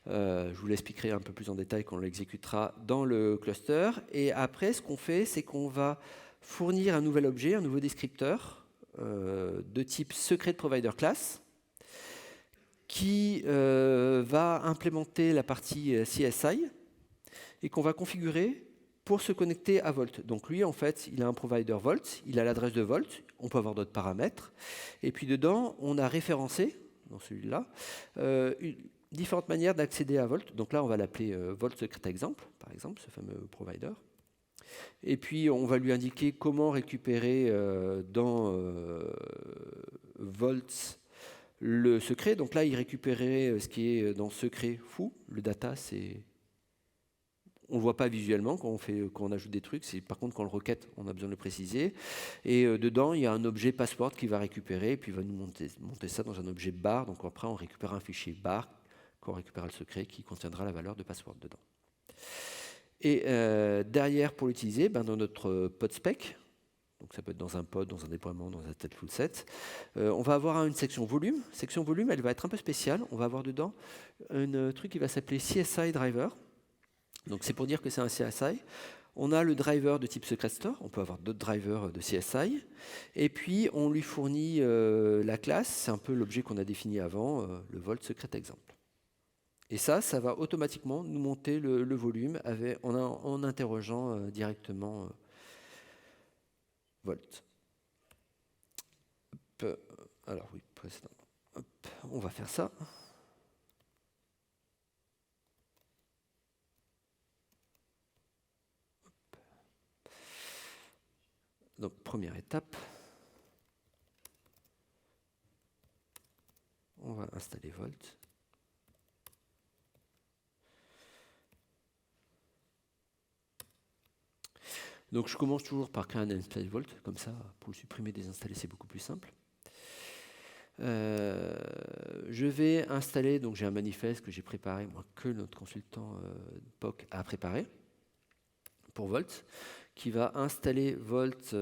Je vous l'expliquerai un peu plus en détail quand on l'exécutera dans le cluster. Et après, ce qu'on fait, c'est qu'on va fournir un nouvel objet, un nouveau descripteur de type secret provider class, qui va implémenter la partie CSI et qu'on va configurer pour se connecter à Volt. Donc lui, en fait, il a un provider Volt, il a l'adresse de Volt, on peut avoir d'autres paramètres. Et puis dedans, on a référencé, dans celui-là, différentes manières d'accéder à Volt. Donc là, on va l'appeler Volt Secret Exemple, par exemple, ce fameux provider. Et puis, on va lui indiquer comment récupérer dans Volt le secret. Donc là, il récupérait ce qui est dans secret fou. Le data, c'est... On ne le voit pas visuellement quand on ajoute des trucs. C'est par contre, quand on le requête, on a besoin de le préciser. Et dedans, il y a un objet password qui va récupérer. Et puis, il va nous monter ça dans un objet bar. Donc après, on récupère un fichier bar quand on récupérera le secret qui contiendra la valeur de password dedans. Et derrière, pour l'utiliser, dans notre pod spec, donc ça peut être dans un pod, dans un déploiement, dans un stateful set, on va avoir une section volume. Section volume, elle va être un peu spéciale. On va avoir dedans un truc qui va s'appeler CSI Driver. Donc c'est pour dire que c'est un CSI. On a le driver de type Secret Store. On peut avoir d'autres drivers de CSI. Et puis, on lui fournit la classe. C'est un peu l'objet qu'on a défini avant, le Volt Secret Exemple. Et ça va automatiquement nous monter le volume en interrogeant directement Volt. Alors oui, précédent. Hop, on va faire ça. Donc première étape, on va installer Volt. Donc je commence toujours par créer un install Volt, comme ça, pour le supprimer, désinstaller, c'est beaucoup plus simple. Je vais installer, donc j'ai un manifeste que j'ai préparé, moi, que notre consultant POC a préparé pour Volt, qui va installer Volt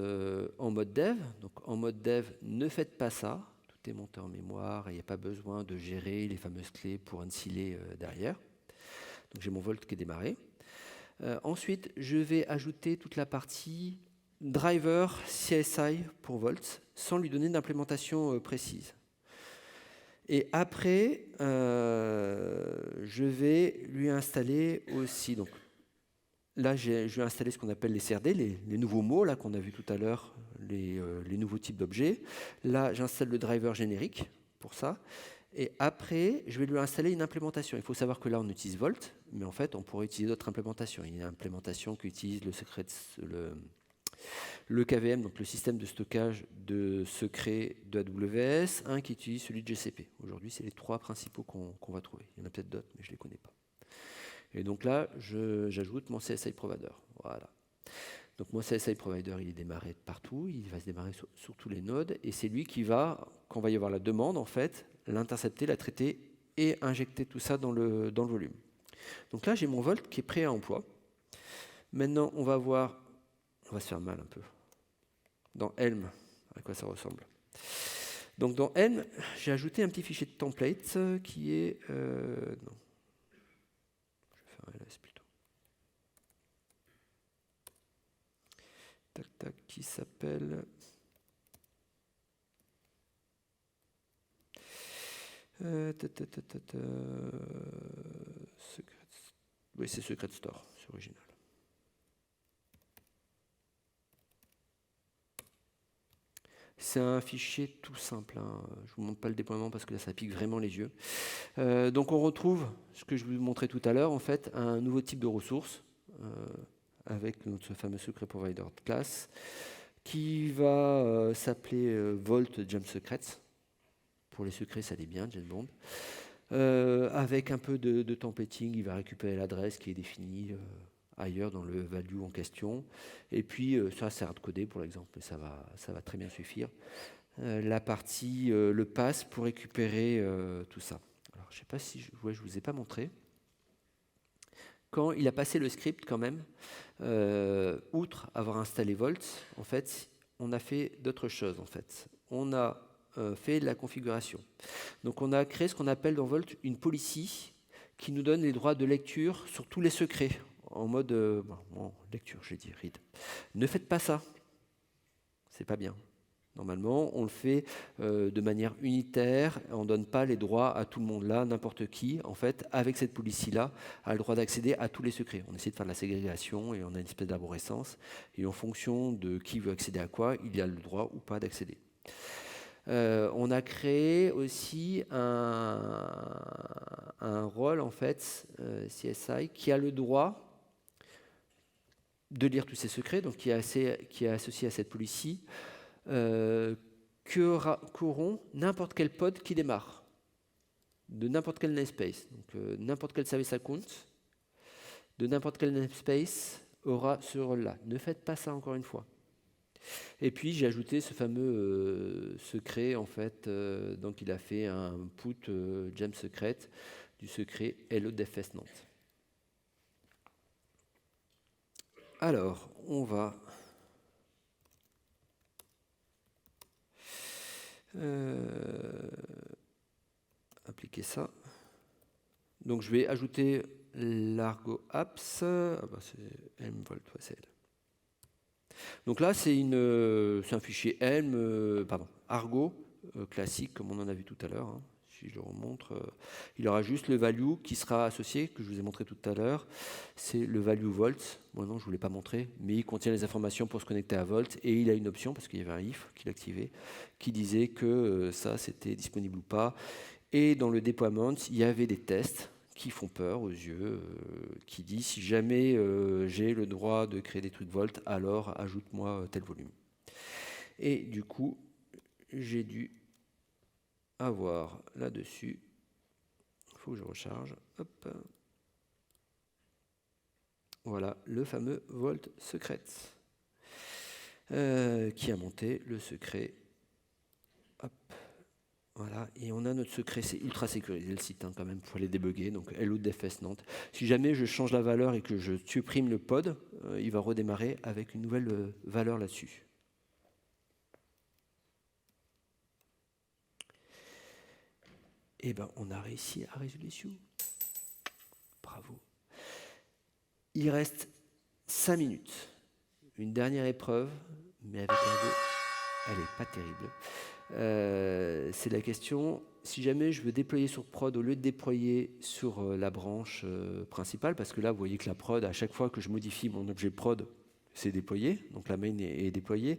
en mode dev. Donc en mode dev, ne faites pas ça. Tout est monté en mémoire et il n'y a pas besoin de gérer les fameuses clés pour unsealer derrière. Donc j'ai mon Volt qui est démarré. Ensuite, je vais ajouter toute la partie driver CSI pour Volt sans lui donner d'implémentation précise. Et après, je vais lui installer aussi. Donc, là, je vais installer ce qu'on appelle les CRD, les nouveaux mots là qu'on a vu tout à l'heure, les nouveaux types d'objets. Là, j'installe le driver générique pour ça. Et après, je vais lui installer une implémentation. Il faut savoir que là, on utilise Volt, mais en fait, on pourrait utiliser d'autres implémentations. Il y a une implémentation qui utilise le KVM, donc le système de stockage de secrets de AWS, un qui utilise celui de GCP. Aujourd'hui, c'est les trois principaux qu'on va trouver. Il y en a peut-être d'autres, mais je ne les connais pas. Et donc là, j'ajoute mon CSI Provider. Voilà. Donc mon CSI Provider, il est démarré partout, il va se démarrer sur tous les nodes, et c'est lui qui va, quand va y avoir la demande, en fait, l'intercepter, la traiter et injecter tout ça dans le volume. Donc là, j'ai mon Volt qui est prêt à emploi. Maintenant, on va voir, on va se faire mal un peu, dans Helm, à quoi ça ressemble. Donc dans Helm, j'ai ajouté un petit fichier de template qui est... non. Je vais faire un ls plutôt. Tac, tac, qui s'appelle... Oui, c'est Secret Store, c'est original. C'est un fichier tout simple, hein. Je ne vous montre pas le déploiement parce que là ça pique vraiment les yeux. Donc on retrouve ce que je vous montrais tout à l'heure, en fait, un nouveau type de ressource avec notre fameux secret provider class qui va s'appeler Volt Jump Secrets. Pour les secrets, ça allait bien, James Bond. Avec un peu de templating, il va récupérer l'adresse qui est définie ailleurs dans le value en question. Et puis, ça, c'est hard-codé pour l'exemple, mais ça va très bien suffire. La partie, le pass pour récupérer tout ça. Alors, je ne sais pas si je vous ai pas montré. Quand il a passé le script quand même, outre avoir installé Volt, en fait, on a fait d'autres choses. En fait, on a fait de la configuration. Donc, on a créé ce qu'on appelle dans Volt une policy qui nous donne les droits de lecture sur tous les secrets en mode lecture, j'ai dit read. Ne faites pas ça, c'est pas bien. Normalement, on le fait de manière unitaire, on ne donne pas les droits à tout le monde là, n'importe qui, en fait, avec cette policy-là, a le droit d'accéder à tous les secrets. On essaie de faire de la ségrégation et on a une espèce d'arborescence, et en fonction de qui veut accéder à quoi, il y a le droit ou pas d'accéder. On a créé aussi un rôle, en fait, CSI, qui a le droit de lire tous ces secrets, donc qui est associé à cette policy, qu'auront n'importe quel pod qui démarre, de n'importe quel namespace. Donc n'importe quel service account, de n'importe quel namespace aura ce rôle-là. Ne faites pas ça encore une fois. Et puis j'ai ajouté ce fameux secret, en fait, donc il a fait un put gem secret du secret Hello DFS Nantes. Alors, on va appliquer ça. Donc je vais ajouter l'Argo Apps. C'est Helm Volt, c'est elle. Donc là, c'est un fichier Helm, Argo classique, comme on en a vu tout à l'heure. Hein. Si je le remontre, il aura juste le value qui sera associé, que je vous ai montré tout à l'heure. C'est le value Volt. Bon, non, je ne vous l'ai pas montré, mais il contient les informations pour se connecter à Volt. Et il a une option, parce qu'il y avait un if qu'il activait, qui disait que ça, c'était disponible ou pas. Et dans le déploiement, il y avait des tests qui font peur aux yeux, qui disent si jamais j'ai le droit de créer des trucs Volt, alors ajoute-moi tel volume. Et du coup, j'ai dû avoir là-dessus, il faut que je recharge, hop, voilà, le fameux Volt Secret, qui a monté le secret, hop, Voilà, et on a notre secret, c'est ultra sécurisé le site quand même pour les débugger, donc LODFS Nantes. Si jamais je change la valeur et que je supprime le pod, il va redémarrer avec une nouvelle valeur là-dessus. Et ben on a réussi à résoudre l'issue. Bravo. Il reste 5 minutes. Une dernière épreuve, mais avec Ergo, elle n'est pas terrible. C'est la question, si jamais je veux déployer sur prod au lieu de déployer sur la branche principale, parce que là, vous voyez que la prod, à chaque fois que je modifie mon objet prod, c'est déployé, donc la main est déployée.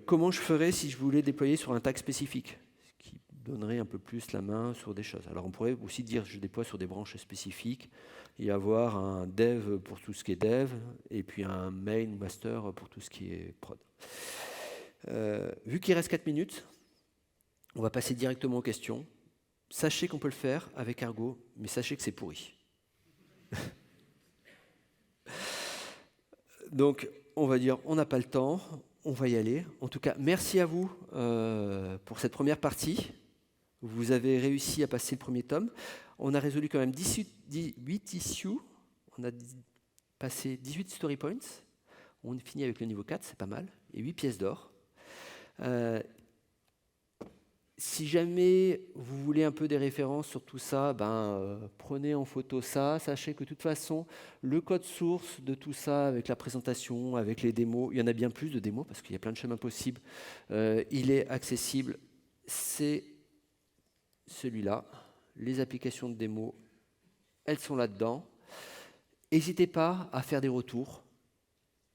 Comment je ferais si je voulais déployer sur un tag spécifique, ce qui donnerait un peu plus la main sur des choses. Alors on pourrait aussi dire je déploie sur des branches spécifiques et avoir un dev pour tout ce qui est dev et puis un main ou master pour tout ce qui est prod. Vu qu'il reste 4 minutes, on va passer directement aux questions. Sachez qu'on peut le faire avec Ergo, mais sachez que c'est pourri. Donc, on va dire, on n'a pas le temps, on va y aller. En tout cas, merci à vous pour cette première partie. Vous avez réussi à passer le premier tome. On a résolu quand même 8 issues. On a passé 18 story points. On finit avec le niveau 4, c'est pas mal. Et 8 pièces d'or. Si jamais vous voulez un peu des références sur tout ça, prenez en photo ça. Sachez que de toute façon, le code source de tout ça, avec la présentation, avec les démos, il y en a bien plus de démos parce qu'il y a plein de chemins possibles. Il est accessible. C'est celui-là. Les applications de démo, elles sont là-dedans. N'hésitez pas à faire des retours.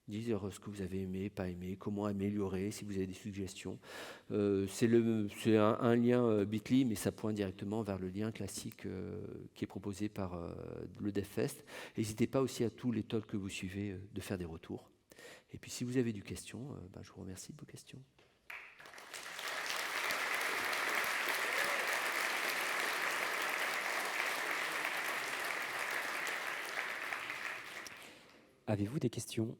Dire ce que vous avez aimé, pas aimé, comment améliorer, si vous avez des suggestions. C'est un lien Bitly, mais ça pointe directement vers le lien classique qui est proposé par le DevFest. N'hésitez pas aussi à tous les talks que vous suivez de faire des retours. Et puis si vous avez des questions, je vous remercie de vos questions. Avez-vous des questions ?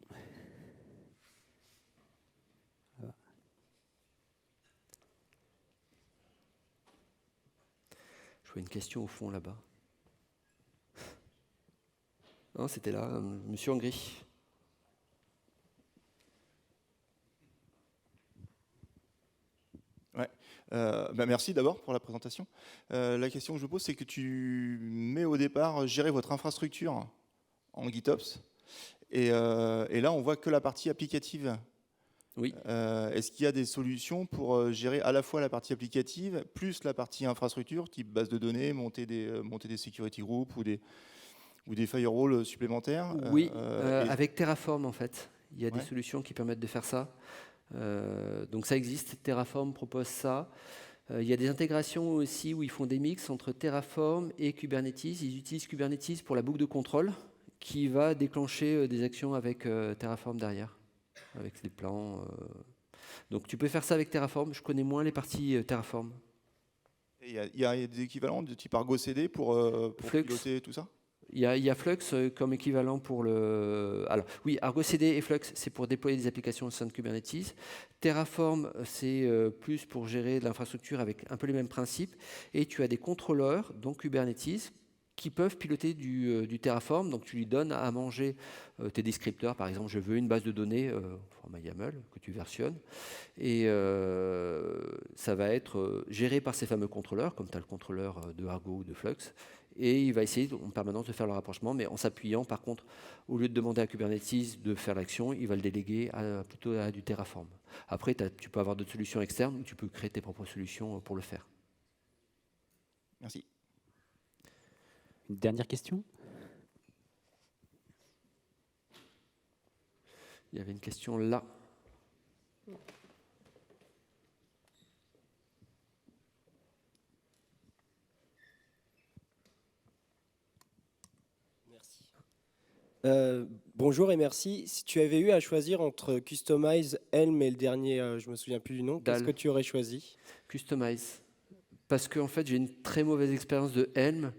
Je vois une question au fond là-bas. Non, c'était là, monsieur en gris. Ouais. Merci d'abord pour la présentation. La question que je vous pose, c'est que tu mets au départ gérer votre infrastructure en GitOps. Et là, on voit que la partie applicative. Oui. Est-ce qu'il y a des solutions pour gérer à la fois la partie applicative plus la partie infrastructure, type base de données, monter des security groups ou des firewalls supplémentaires? Oui, avec Terraform en fait. Il y a des Ouais. solutions qui permettent de faire ça. Donc ça existe, Terraform propose ça. Il y a des intégrations aussi où ils font des mix entre Terraform et Kubernetes. Ils utilisent Kubernetes pour la boucle de contrôle qui va déclencher des actions avec Terraform derrière, avec les plans. Donc tu peux faire ça avec Terraform. Je connais moins les parties Terraform. Il y a des équivalents de type Argo CD pour Flux. piloter tout ça? Il y a Flux comme équivalent pour le... Alors oui, Argo CD et Flux, c'est pour déployer des applications au sein de Kubernetes. Terraform, c'est plus pour gérer de l'infrastructure avec un peu les mêmes principes. Et tu as des contrôleurs, donc Kubernetes, qui peuvent piloter du Terraform. Donc tu lui donnes à manger tes descripteurs. Par exemple, je veux une base de données format YAML que tu versionnes. Et ça va être géré par ces fameux contrôleurs, comme tu as le contrôleur de Argo ou de Flux. Et il va essayer en permanence de faire le rapprochement, mais en s'appuyant, par contre, au lieu de demander à Kubernetes de faire l'action, il va le déléguer plutôt à du Terraform. Après, tu peux avoir d'autres solutions externes ou tu peux créer tes propres solutions pour le faire. Merci. Une dernière question ? Il y avait une question là. Bonjour et merci. Si tu avais eu à choisir entre Customize, Helm et le dernier, je me souviens plus du nom, qu'est-ce que tu aurais choisi? Customize. Parce qu'en fait, j'ai une très mauvaise expérience de Helm,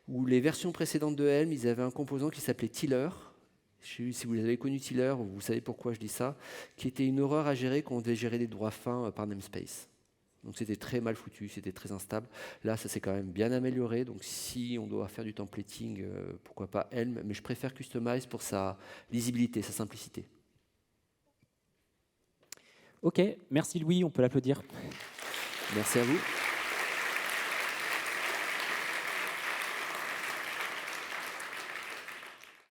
où les versions précédentes de Helm, ils avaient un composant qui s'appelait Tiller. Si vous avez connu Tiller, vous savez pourquoi je dis ça, qui était une horreur à gérer quand on devait gérer des droits fins par namespace. Donc c'était très mal foutu, c'était très instable. Là, ça s'est quand même bien amélioré. Donc si on doit faire du templating, pourquoi pas Helm, mais je préfère Customize pour sa lisibilité, sa simplicité. Ok, merci Louis, on peut l'applaudir. Merci à vous.